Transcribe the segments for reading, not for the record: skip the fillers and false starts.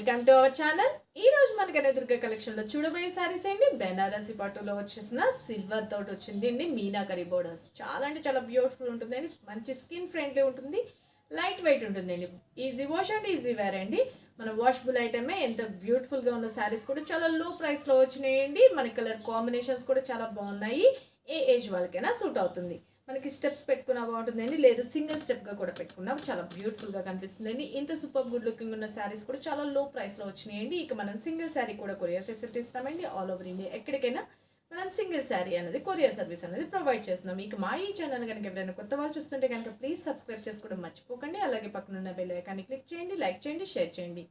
Welcome to our channel. ఈ రోజు మనకి ఎదురుగా కలెక్షన్ లో చూడబోయే సారీస్ అండి బెనారసి పట్టులో వచ్చేసిన సిల్వర్ తోటి వచ్చింది అండి మీనాకరీ బోర్డర్స్. చాలా అంటే చాలా బ్యూటిఫుల్ ఉంటుంది అండి. మంచి స్కిన్ ఫ్రెండ్లీ ఉంటుంది, లైట్ వెయిట్ ఉంటుంది అండి. Easy wash and easy wear అండి. మన వాషబుల్ ఐటమే. ఎంత బ్యూటిఫుల్ గా ఉన్న సారీస్ కూడా చాలా లో ప్రైస్ లో వచ్చినాయండి. మన కలర్ కాంబినేషన్స్ కూడా చాలా బాగున్నాయి. ఏ ఏజ్ వాళ్ళకైనా సూట్ అవుతుంది. మనకి స్టెప్స్ పెట్టుకున్నా బాగుంటుందండి, లేదు సింగిల్ స్టెప్గా కూడా పెట్టుకున్నా చాలా బ్యూటిఫుల్గా కనిపిస్తుందండి. ఇంత సూపర్ గుడ్ లుకింగ్ ఉన్న శారీస్ కూడా చాలా లో ప్రైస్లో వచ్చినాయండి. ఇక మనం సింగిల్ శారీ కూడా కొరియర్ ఫెసిలిటీ ఇస్తామండి. ఆల్ ఓవర్ ఇండియా ఎక్కడికైనా మనం సింగిల్ శారీ అనేది కొరియర్ సర్వీస్ అనేది ప్రొవైడ్ చేస్తున్నాం. ఇక మా ఈ ఛానల్ కనుక ఎవరైనా కొత్త వాళ్ళు చూస్తుంటే కనుక ప్లీజ్ సబ్స్క్రైబ్ చేసుకోవడం మర్చిపోకండి. అలాగే పక్కన ఉన్న బెల్ ఐకాన్ని క్లిక్ చేయండి, లైక్ చేయండి, షేర్ చేయండి.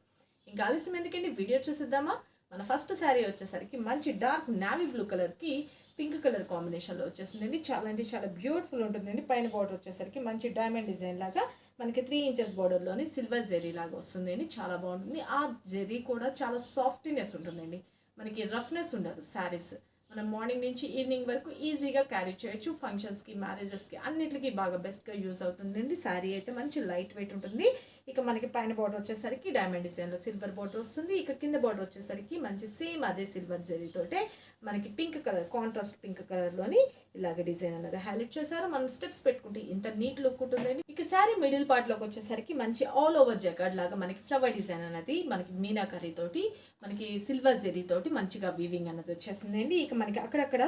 ఇంకా ఆలస్యం ఎందుకండి, వీడియో చూసిద్దామా. మన ఫస్ట్ శారీ వచ్చేసరికి మంచి డార్క్ నావీ బ్లూ కలర్కి పింక్ కలర్ కాంబినేషన్లో వచ్చేసిందండి. చాలా అంటే చాలా బ్యూటిఫుల్ ఉంటుందండి. పైన బార్డర్ వచ్చేసరికి మంచి డైమండ్ డిజైన్ లాగా మనకి 3 ఇంచెస్ బార్డర్లోని సిల్వర్ జెరీ లాగా వస్తుందండి. చాలా బాగుంటుంది. ఆ జెరీ కూడా చాలా సాఫ్ట్నెస్ ఉంటుందండి. మనకి రఫ్నెస్ ఉండదు. శారీస్ మనం మార్నింగ్ నుంచి ఈవినింగ్ వరకు ఈజీగా క్యారీ చేయొచ్చు. ఫంక్షన్స్కి, మ్యారేజెస్కి అన్నిటికీ బాగా బెస్ట్గా యూజ్ అవుతుందండి. శారీ అయితే మంచి లైట్ వెయిట్ ఉంటుంది. ఇక మనకి పైన బార్డర్ వచ్చేసరికి డైమండ్ డిజైన్లో సిల్వర్ బార్డర్ వస్తుంది. ఇక కింద బార్డర్ వచ్చేసరికి మంచి సేమ్ అదే సిల్వర్ జెరీతోటే మనకి పింక్ కలర్, కాంట్రాస్ట్ పింక్ కలర్లోని ఇలాగ డిజైన్ అనేది హైలైట్ చేశారు. మనం స్టెప్స్ పెట్టుకుంటే ఇంత నీట్ లుక్ ఉంటుందండి. ఇక శారీ మిడిల్ పార్ట్లోకి వచ్చేసరికి మంచి ఆల్ ఓవర్ జకార్డ్ లాగా మనకి ఫ్లవర్ డిజైన్ అనేది మనకి మీనాకరీ తోటి మనకి సిల్వర్ జెరీ తోటి మంచిగా వీవింగ్ అనేది వచ్చేసిందండి. ఇక మనకి అక్కడక్కడ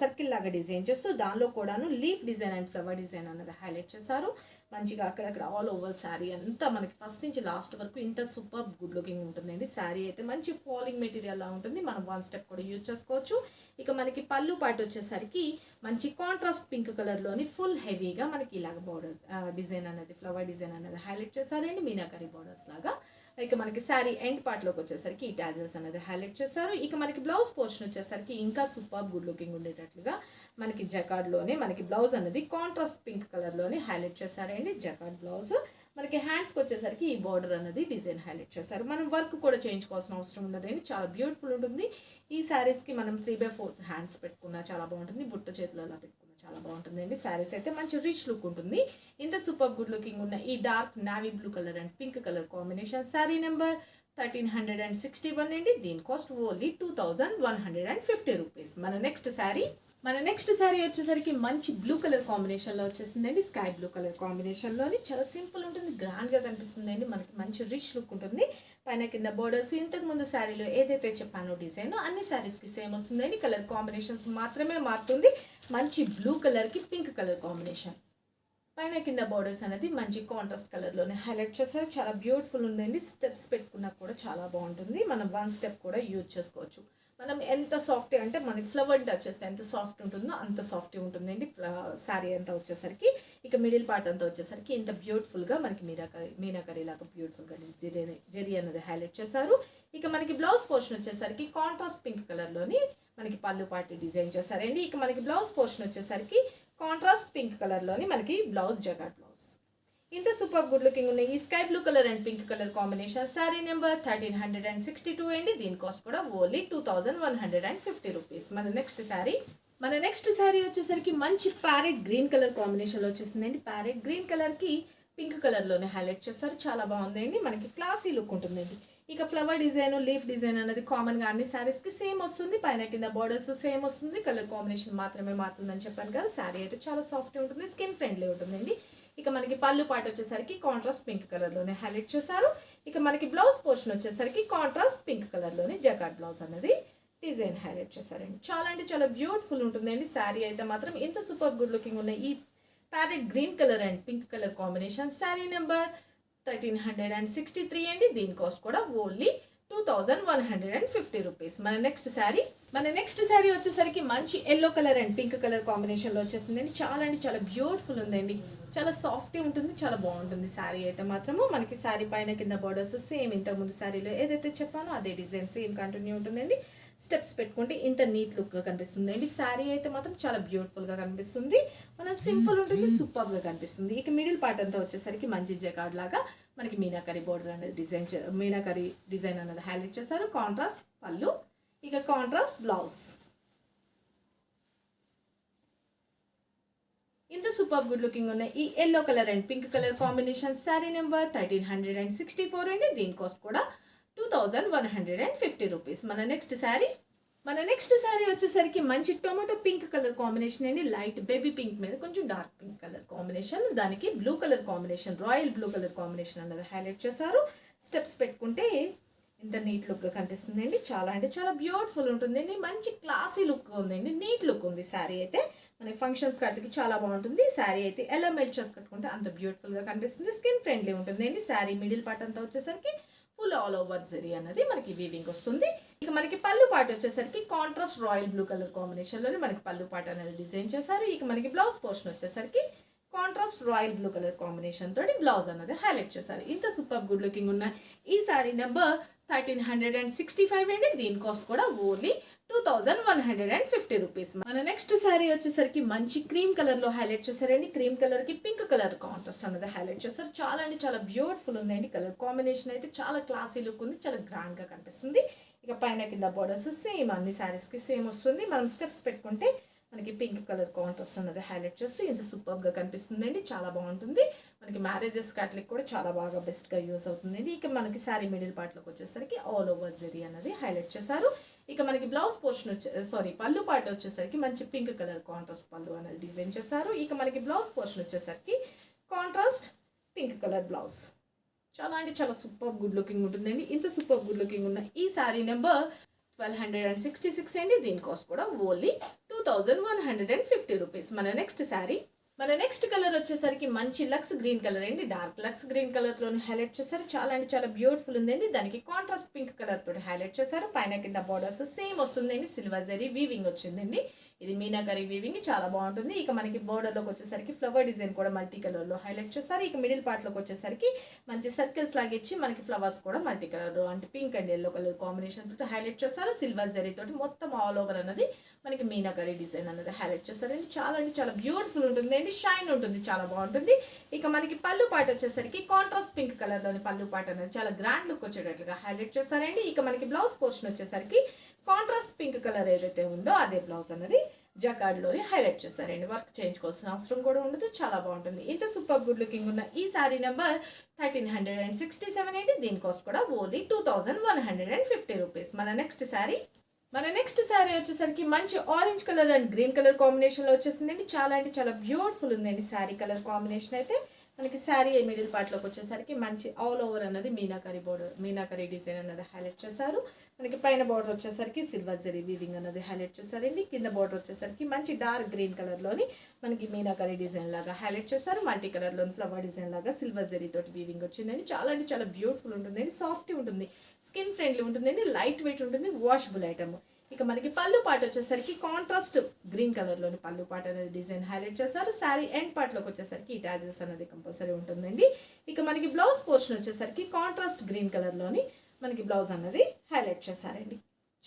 సర్కిల్ లాగా డిజైన్ చేస్తూ దానిలో కూడాను leaf design and flower design అనేది హైలైట్ చేశారు. మంచిగా అక్కడక్కడ ఆల్ ఓవర్ శారీ అంతా మనకి ఫస్ట్ నుంచి లాస్ట్ వరకు ఇంత సూపర్ గుడ్ లుకింగ్ ఉంటుందండి. శారీ అయితే మంచి ఫాలింగ్ మెటీరియల్ లా ఉంటుంది. మనం 1 స్టెప్ కూడా యూజ్ చేసుకోవచ్చు. ఇక మనకి పళ్ళు పాటు వచ్చేసరికి మంచి కాంట్రాస్ట్ పింక్ కలర్లోని ఫుల్ హెవీగా మనకి ఇలాగ బార్డర్స్ డిజైన్ అనేది ఫ్లవర్ డిజైన్ అనేది హైలైట్ చేశారండి మీనాకరీ బార్డర్స్ లాగా. ఇక మనకి శారీ ఎండ్ పార్ట్లోకి వచ్చేసరికి ఈ టాజల్స్ అనేది హైలైట్ చేశారు. ఇక మనకి బ్లౌజ్ పోర్షన్ వచ్చేసరికి ఇంకా సూపర్ గుడ్ లుకింగ్ ఉండేటట్లుగా మనకి జకార్డ్లోనే మనకి బ్లౌజ్ అనేది కాంట్రాస్ట్ పింక్ కలర్లోనే హైలైట్ చేశారండి. జకార్డ్ బ్లౌజ్ మనకి హ్యాండ్స్కి వచ్చేసరికి ఈ బార్డర్ అనేది డిజైన్ హైలైట్ చేస్తారు. మనం వర్క్ కూడా చేయించుకోవాల్సిన అవసరం ఉండదండి. చాలా బ్యూటిఫుల్ ఉంటుంది. ఈ శారీస్కి మనం 3/4 హ్యాండ్స్ పెట్టుకున్నా చాలా బాగుంటుంది. బుట్ట చేతులు అలా పెట్టుకున్నా చాలా బాగుంటుందండి. శారీస్ అయితే మంచి రిచ్ లుక్ ఉంటుంది. ఇంత సూపర్ గుడ్ లుకింగ్ ఉన్న ఈ dark navy blue colour and pink colour combination sari number 1361 అండి. దీని కాస్ట్ ఓన్లీ 2150 రూపీస్. మన నెక్స్ట్ శారీ వచ్చేసరికి మంచి బ్లూ కలర్ కాంబినేషన్లో వచ్చేసిందండి. స్కై బ్లూ కలర్ కాంబినేషన్లోని చాలా సింపుల్ ఉంటుంది, గ్రాండ్గా కనిపిస్తుందండి. మనకి మంచి రిచ్ లుక్ ఉంటుంది. పైన కింద బోర్డర్స్ ఇంతకు ముందు శారీలో ఏదైతే చెప్పానో డిజైన్ అన్ని శారీస్కి సేమ్ వస్తుందండి. కలర్ కాంబినేషన్స్ మాత్రమే మారుతుంది. మంచి బ్లూ కలర్కి పింక్ కలర్ కాంబినేషన్. పైన కింద బోర్డర్స్ అనేది మంచి కాంట్రాస్ట్ కలర్లోనే హైలైట్ చేస్తారు. చాలా బ్యూటిఫుల్ ఉందండి. స్టెప్స్ పెట్టుకున్నా కూడా చాలా బాగుంటుంది. మనం 1 స్టెప్ కూడా యూజ్ చేసుకోవచ్చు. మనం ఎంత సాఫ్ట్ అంటే మనకి ఫ్లవర్ టచ్ చేస్తే ఎంత సాఫ్ట్ ఉంటుందో అంత సాఫ్ట్ ఉంటుందండి శారీ అంతా వచ్చేసరికి. ఇక మిడిల్ పార్ట్ అంతా వచ్చేసరికి ఇంత బ్యూటిఫుల్గా మనకి మీనాకరీ లాగా బ్యూటిఫుల్గా జెరీ అనేది హైలైట్ చేశారు. ఇక మనకి బ్లౌజ్ పోర్షన్ వచ్చేసరికి కాంట్రాస్ట్ పింక్ కలర్లోని మనకి పళ్ళు పార్ట్ డిజైన్ చేశారండి. ఇక మనకి బ్లౌజ్ పోర్షన్ వచ్చేసరికి కాంట్రాస్ట్ పింక్ కలర్లోని మనకి బ్లౌజ్ జకార్డ్ బ్లౌజ్. ఇంత సూపర్ గుడ్ లుకింగ్ ఉన్న ఈ sky blue colour and pink colour combination sari number 1362 అండి. దీని కాస్ట్ కూడా ఓన్లీ 2150 రూపీస్. మన నెక్స్ట్ శారీ వచ్చేసరికి మంచి ప్యారెట్ గ్రీన్ కలర్ కాంబినేషన్లో వచ్చేసిందండి. ప్యారెట్ గ్రీన్ కలర్కి పింక్ కలర్లోనే హైలైట్ చేస్తారు. చాలా బాగుందండి. మనకి క్లాసీ లుక్ ఉంటుందండి. ఇక ఫ్లవర్ డిజైన్, లీఫ్ డిజైన్ అనేది కామన్గా అన్ని శారీస్కి సేమ్ వస్తుంది. పైన కింద బార్డర్స్ సేమ్ వస్తుంది. కలర్ కాంబినేషన్ మాత్రమే మారుతుందని చెప్పాను కదా. శారీ అయితే చాలా సాఫ్ట్ ఉంటుంది, స్కిన్ ఫ్రెండ్లీ ఉంటుందండి. ఇక మనకి పళ్ళు పాటు వచ్చేసరికి కాంట్రాస్ట్ పింక్ కలర్లోనే హైలైట్ చేశారు. ఇక మనకి బ్లౌజ్ పోర్షన్ వచ్చేసరికి కాంట్రాస్ట్ పింక్ కలర్లోనే జకార్డ్ బ్లౌజ్ అనేది డిజైన్ హైలైట్ చేశారండి. చాలా అంటే చాలా బ్యూటిఫుల్ ఉంటుందండి. శారీ అయితే మాత్రం ఇంత సూపర్ గుడ్ లుకింగ్ ఉన్న ఈ parrot green colour and pink colour combination sari number 1363 అండి. దీని కాస్ట్ కూడా ఓన్లీ 2150 రూపీస్. మన నెక్స్ట్ శారీ వచ్చేసరికి మంచి yellow colour and pink colour కాంబినేషన్లో వచ్చేసిందండి. చాలా అంటే చాలా బ్యూటిఫుల్ ఉందండి. చాలా సాఫ్ట్గా ఉంటుంది, చాలా బాగుంటుంది. శారీ అయితే మాత్రము మనకి శారీ పైన కింద బార్డర్స్ సేమ్ ఇంతకుముందు శారీలో ఏదైతే చెప్పానో అదే డిజైన్ సేమ్ కంటిన్యూ ఉంటుందండి. స్టెప్స్ పెట్టుకుంటే ఇంత నీట్ లుక్గా కనిపిస్తుంది అండి. శారీ అయితే మాత్రం చాలా బ్యూటిఫుల్గా కనిపిస్తుంది. మనం సింపుల్ ఉంటుంది, సూపర్గా కనిపిస్తుంది. ఇక మిడిల్ పార్ట్ అంతా వచ్చేసరికి మంచి జకార్డ్ లాగా మనకి మీనాకరీ బోర్డర్ అనేది మీనాకరీ డిజైన్ అనేది హైలైట్ చేశారు. కాంట్రాస్ట్ పళ్ళు, ఇక కాంట్రాస్ట్ బ్లౌజ్. ఇంత సూపర్ గుడ్ లుకింగ్ ఉన్న ఈ yellow colour and pink colour combination sari number 1364 అండి. దీని కాస్ట్ కూడా 2150 రూపీస్. మన నెక్స్ట్ శారీ వచ్చేసరికి మంచి టొమాటో పింక్ కలర్ కాంబినేషన్ అండి. లైట్ బేబీ పింక్ మీద కొంచెం డార్క్ పింక్ కలర్ కాంబినేషన్, దానికి blue colour combination, royal blue colour combination అన్నది హైలైట్ చేశారు. స్టెప్స్ పెట్టుకుంటే ఇంత నీట్ లుక్గా కనిపిస్తుంది అండి. చాలా అంటే చాలా బ్యూటిఫుల్ ఉంటుందండి. మంచి క్లాసీ లుక్ ఉందండి, నీట్ లుక్ ఉంది. శారీ అయితే మనకి ఫంక్షన్స్ వాటికి చాలా బాగుంటుంది. శారీ అయితే ఎలా మెల్ట్ చేసి కట్టుకుంటే అంత బ్యూటిఫుల్గా కనిపిస్తుంది. స్కిన్ ఫ్రెండ్లీ ఉంటుందండి. శారీ మిడిల్ పార్ట్ అంతా వచ్చేసరికి ఫుల్ ఆల్ ఓవర్ జరీ అన్నది మనకి వీవింగ్ వస్తుంది. ఇక మనకి పళ్ళు పార్ట్ వచ్చేసరికి కాంట్రాస్ట్ రాయల్ బ్లూ కలర్ కాంబినేషన్లోనే మనకి పళ్ళు పార్ట్ అనేది డిజైన్ చేశారు. ఇక మనకి బ్లౌజ్ పోర్షన్ వచ్చేసరికి contrast royal blue colour combination తోటి బ్లౌజ్ అన్నది హైలైట్ చేశారు. ఇంత సూపర్ గుడ్ లుకింగ్ ఉన్న ఈ శారీ నెంబర్ 1365 అండి. దీని కాస్ట్ కూడా ఓన్లీ 2150 రూపీస్. మన నెక్స్ట్ శారీ వచ్చేసరికి మంచి క్రీమ్ కలర్ లో హైలైట్ చేశారండి. క్రీమ్ కలర్ కి పింక్ కలర్ కాంట్రాస్ట్ అనేది హైలైట్ చేశారు. చాలా అంటే చాలా బ్యూటిఫుల్ ఉందండి. కలర్ కాంబినేషన్ అయితే చాలా క్లాసీ లుక్ ఉంది, చాలా గ్రాండ్ గా కనిపిస్తుంది. ఇక పైన కింద బోర్డర్స్ సేమ్ అన్ని శారీస్ కి సేమ్ వస్తుంది. మనం స్టెప్స్ పెట్టుకుంటే మనకి పింక్ కలర్ కాంట్రాస్ట్ అనేది హైలైట్ చేస్తూ ఇంత సూపర్గా కనిపిస్తుందండి. చాలా బాగుంటుంది. మనకి మ్యారేజెస్ కాట్లకి కూడా చాలా బాగా బెస్ట్గా యూజ్ అవుతుందండి. ఇక మనకి శారీ మిడిల్ పార్ట్లోకి వచ్చేసరికి ఆల్ ఓవర్ జరీ అనేది హైలైట్ చేశారు. ఇక మనకి బ్లౌజ్ పోర్షన్ పళ్ళు పార్ట్ వచ్చేసరికి మంచి పింక్ కలర్ కాంట్రాస్ట్ పళ్ళు అనేది డిజైన్ చేశారు. ఇక మనకి బ్లౌజ్ పోర్షన్ వచ్చేసరికి కాంట్రాస్ట్ పింక్ కలర్ బ్లౌజ్. చాలా అంటే చాలా సూపర్ గుడ్ లుకింగ్ ఉంటుందండి. ఇంత సూపర్ గుడ్ లుకింగ్ ఉన్న ఈ శారీ నెంబర్ 1266 అండి. దీని కాస్ట్ కూడా ఓన్లీ 2150 రూపీస్. మన నెక్స్ట్ కలర్ వచ్చేసరికి మంచి లక్స్ గ్రీన్ కలర్ అండి. డార్క్ లక్స్ గ్రీన్ కలర్ లోని హైలైట్ చేశారు. చాలా అంటే చాలా బ్యూటిఫుల్ ఉందండి. దానికి కాంట్రాస్ట్ పింక్ కలర్ తోటి హైలైట్ చేశారు. పైన కింద బార్డర్స్ సేమ్ వస్తుందండి. సిల్వర్ జరీ వీవింగ్ వచ్చిందండి. ఇది మీనాకరీ వీవింగ్ చాలా బాగుంటుంది. ఇక మనకి బోర్డర్లోకి వచ్చేసరికి ఫ్లవర్ డిజైన్ కూడా మల్టీ కలర్లో హైలైట్ చేస్తారు. ఇక మిడిల్ పార్ట్లోకి వచ్చేసరికి మంచి సర్కిల్స్ లాగా ఇచ్చి మనకి ఫ్లవర్స్ కూడా మల్టీ కలర్ అంటే pink and yellow colour combination తోటి హైలైట్ చేస్తారు. సిల్వర్ జరీ తోటి మొత్తం ఆల్ ఓవర్ అన్నది మనకి మీనాకరీ డిజైన్ అనేది హైలైట్ చేస్తారండి. చాలా అంటే చాలా బ్యూటిఫుల్ ఉంటుంది అండి. షైన్ ఉంటుంది, చాలా బాగుంటుంది. ఇక మనకి పళ్ళు పాట వచ్చేసరికి కాంట్రాస్ట్ పింక్ కలర్లోని పళ్ళు పాట అనేది చాలా గ్రాండ్ లుక్ వచ్చేటట్లుగా హైలైట్ చేస్తారండి. ఇక మనకి బ్లౌజ్ పోర్షన్ వచ్చేసరికి కాంట్రాస్ట్ పింక్ కలర్ ఏదైతే ఉందో అదే బ్లౌజ్ అనేది జకార్డ్లోని హైలైట్ చేస్తారండి. వర్క్ చేయించుకోవాల్సిన అవసరం కూడా ఉండదు. చాలా బాగుంటుంది. ఇంత సూపర్ గుడ్ లుకింగ్ ఉన్న ఈ శారీ నెంబర్ 1367 అండి. దీని కాస్ట్ కూడా ఓన్లీ 2150 రూపీస్. మన నెక్స్ట్ శారీ వచ్చేసరికి మంచి orange colour and green colour కాంబినేషన్లో వచ్చేసిందండి. చాలా అంటే చాలా బ్యూటిఫుల్ ఉందండి శారీ కలర్ కాంబినేషన్ అయితే. మనకి శారీ మిడిల్ పార్ట్లోకి వచ్చేసరికి మంచి ఆల్ ఓవర్ అన్నది మీనాకరీ డిజైన్ అన్నది హైలైట్ చేశారు. మనకి పైన బార్డర్ వచ్చేసరికి సిల్వర్ జరీ వీవింగ్ అన్నది హైలైట్ చేశారండి. కింద బార్డర్ వచ్చేసరికి మంచి డార్క్ గ్రీన్ కలర్లోని మనకి మీనాకరీ డిజైన్ లాగా హైలైట్ చేస్తారు. మల్టీ కలర్లోని ఫ్లవర్ డిజైన్ లాగా సిల్వర్ జరీ తోటి వీవింగ్ వచ్చిందండి. చాలా అంటే చాలా బ్యూటిఫుల్ ఉంటుందండి. సాఫ్ట్ ఉంటుంది, స్కిన్ ఫ్రెండ్లీ ఉంటుందండి, లైట్ వెయిట్ ఉంటుంది, వాషబుల్ ఐటమ్. ఇక మనకి పళ్ళు పాట వచ్చేసరికి కాంట్రాస్ట్ గ్రీన్ కలర్లోని పళ్ళు పాట అనేది డిజైన్ హైలైట్ చేస్తారు. శారీ ఎండ్ పార్ట్లోకి వచ్చేసరికి ఈ టాజెస్ అనేది కంపల్సరీ ఉంటుందండి. ఇక మనకి బ్లౌజ్ పోర్షన్ వచ్చేసరికి కాంట్రాస్ట్ గ్రీన్ కలర్లోని మనకి బ్లౌజ్ అన్నది హైలైట్ చేశారండి.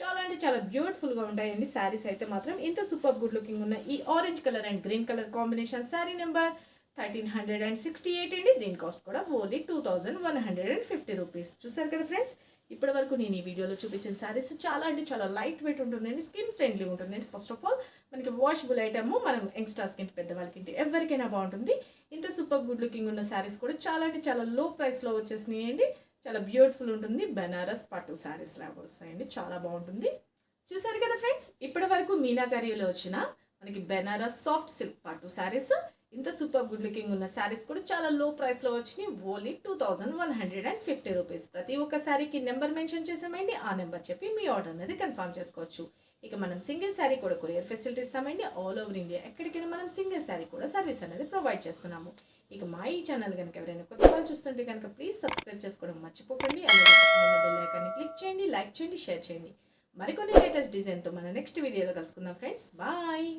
చాలా అంటే చాలా బ్యూటిఫుల్గా ఉంటాయండి శారీస్ అయితే మాత్రం. ఇంత సూపర్ గుడ్ లుకింగ్ ఉన్న ఈ orange colour and green colour combination sari number 1368 అండి. దీని కాస్ట్ కూడా ఓన్లీ 2150 రూపీస్. చూసారు కదా ఫ్రెండ్స్, ఇప్పటి వరకు నేను ఈ వీడియోలో చూపించిన శారీస్ చాలా అంటే చాలా లైట్ వెయిట్ ఉంటుందండి, స్కిన్ ఫ్రెండ్లీ ఉంటుందండి. ఫస్ట్ ఆఫ్ ఆల్ మనకి వాషబుల్ ఐటమ్, మనం యంగ్స్టర్స్కి ఇంటి పెద్దవాళ్ళకి ఎవరికైనా బాగుంటుంది. ఇంత సూపర్ గుడ్ లుకింగ్ ఉన్న శారీస్ కూడా చాలా అంటే చాలా లో ప్రైస్లో వచ్చేసినాయి అండి. చాలా బ్యూటిఫుల్ ఉంటుంది. బెనారస్ పట్టు శారీస్ లాగా వస్తాయండి. చాలా బాగుంటుంది. చూసారు కదా ఫ్రెండ్స్, ఇప్పటి వరకు మీనాకరీలో వచ్చిన మనకి బెనారస్ సాఫ్ట్ సిల్క్ పట్టు శారీస్, ఇంత సూపర్ గుడ్ లుకింగ్ ఉన్న శారీస్ కూడా చాలా లో ప్రైస్లో వచ్చినాయి. Only 2150 rupees. ప్రతి ఒక్క శారీకి నెంబర్ మెన్షన్ చేసామండి. ఆ నెంబర్ చెప్పి మీ ఆర్డర్ అనేది కన్ఫర్మ్ చేసుకోవచ్చు. ఇక మనం సింగిల్ శారీ కూడా కొరియర్ ఫెసిలిటీ ఇస్తామండి. ఆల్ ఓవర్ ఇండియా ఎక్కడికైనా మనం సింగిల్ శారీ కూడా సర్వీస్ అనేది ప్రొవైడ్ చేస్తున్నాము. ఇక మా ఈ ఛానల్ కనుక ఎవరైనా కొత్త వాళ్ళు చూస్తుంటే కనుక ప్లీజ్ సబ్స్క్రైబ్ చేసుకోవడం మర్చిపోకండి. అలాగే పక్కన బెల్ ఐకాన్ని క్లిక్ చేయండి, లైక్ చేయండి, షేర్ చేయండి. మరికొన్ని లేటెస్ట్ డిజైన్తో మన నెక్స్ట్ వీడియోలో కలుసుకుందాం ఫ్రెండ్స్. బాయ్.